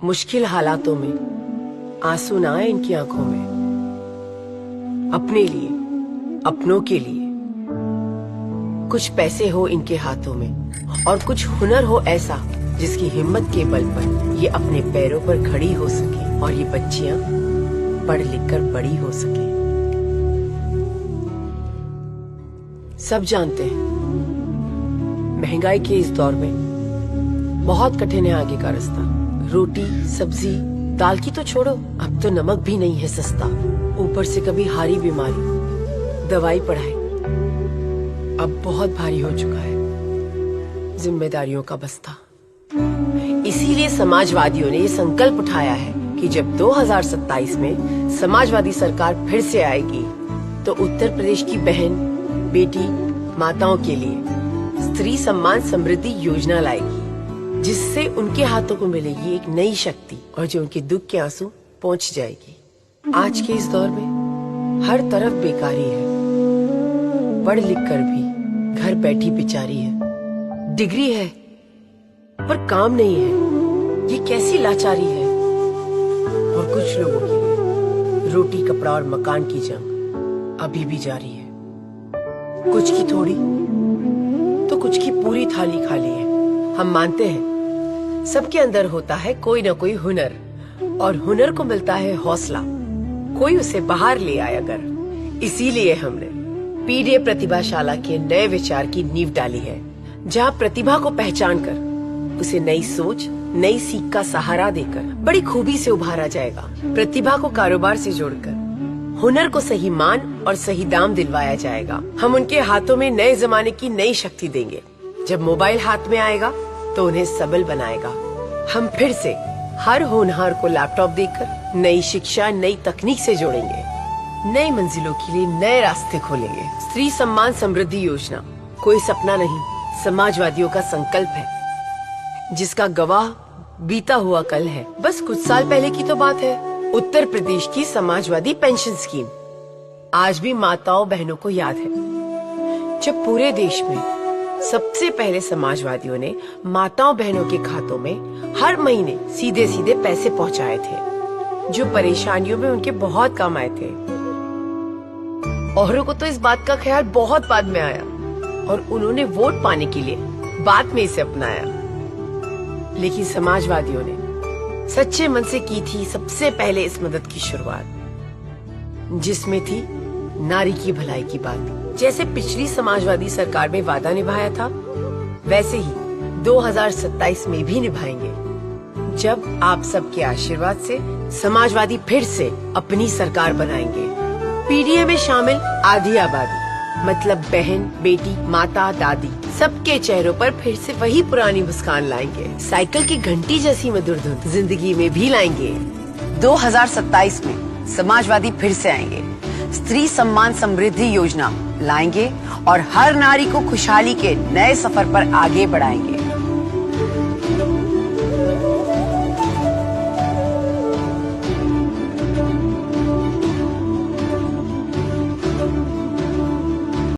मुश्किल हालातों में आंसू ना आए इनकी आंखों में। अपने लिए, अपनों के लिए कुछ पैसे हो इनके हाथों में और कुछ हुनर हो ऐसा जिसकी हिम्मत के बल पर ये अपने पैरों पर खड़ी हो सके और ये बच्चियां पढ़ लिख कर बड़ी हो सके। सब जानते हैं महंगाई के इस दौर में बहुत कठिन है आगे का रास्ता। रोटी सब्जी दाल की तो छोड़ो, अब तो नमक भी नहीं है सस्ता। ऊपर से कभी हारी बीमारी, दवाई पढ़ाई अब बहुत भारी हो चुका है जिम्मेदारियों का बस्ता। इसीलिए समाजवादियों ने ये संकल्प उठाया है कि जब 2027 में समाजवादी सरकार फिर से आएगी तो उत्तर प्रदेश की बहन बेटी माताओं के लिए स्त्री सम्मान समृद्धि योजना लाएगी, जिससे उनके हाथों को मिलेगी एक नई शक्ति और जो उनके दुख के आंसू पहुंच जाएगी। आज के इस दौर में हर तरफ बेकारी है, पढ़ लिख कर भी घर बैठी बेचारी है। डिग्री है पर काम नहीं है, ये कैसी लाचारी है। और कुछ लोगों के लिए रोटी कपड़ा और मकान की जंग अभी भी जारी है। कुछ की थोड़ी तो कुछ की पूरी थाली खाली है। हम मानते हैं सबके अंदर होता है कोई ना कोई हुनर और हुनर को मिलता है हौसला, कोई उसे बाहर ले आए अगर। इसीलिए हमने पीडीए प्रतिभाशाला के नए विचार की नींव डाली है, जहां प्रतिभा को पहचान कर उसे नई सोच नई सीख का सहारा देकर बड़ी खूबी से उभारा जाएगा। प्रतिभा को कारोबार से जोड़कर हुनर को सही मान और सही दाम दिलवाया जाएगा। हम उनके हाथों में नए जमाने की नई शक्ति देंगे। जब मोबाइल हाथ में आएगा तो उन्हें सबल बनाएगा। हम फिर से हर होनहार को लैपटॉप देकर नई शिक्षा नई तकनीक से जोड़ेंगे, नई मंजिलों के लिए नए रास्ते खोलेंगे। स्त्री सम्मान समृद्धि योजना कोई सपना नहीं, समाजवादियों का संकल्प है, जिसका गवाह बीता हुआ कल है। बस कुछ साल पहले की तो बात है। उत्तर प्रदेश की समाजवादी पेंशन स्कीम आज भी माताओं बहनों को याद है, जब पूरे देश में सबसे पहले समाजवादियों ने माताओं बहनों के खातों में हर महीने सीधे सीधे पैसे पहुंचाए थे, जो परेशानियों में उनके बहुत काम आए थे। औरों को तो इस बात का ख्याल बहुत बाद में आया और उन्होंने वोट पाने के लिए बाद में इसे अपनाया। लेकिन समाजवादियों ने सच्चे मन से की थी सबसे पहले इस मदद की शुरुआत, जिसमें थी नारी की भलाई की बात। जैसे पिछली समाजवादी सरकार में वादा निभाया था, वैसे ही 2027 में भी निभाएंगे, जब आप सबके आशीर्वाद से समाजवादी फिर से अपनी सरकार बनाएंगे। पीडीए में शामिल आधी आबादी मतलब बहन बेटी माता दादी सबके चेहरों पर फिर से वही पुरानी मुस्कान लाएंगे। साइकिल की घंटी जैसी मधुर धुन जिंदगी में भी लाएंगे। 2027 में समाजवादी फिर से आएंगे, स्त्री सम्मान समृद्धि योजना लाएंगे और हर नारी को खुशहाली के नए सफर पर आगे बढ़ाएंगे।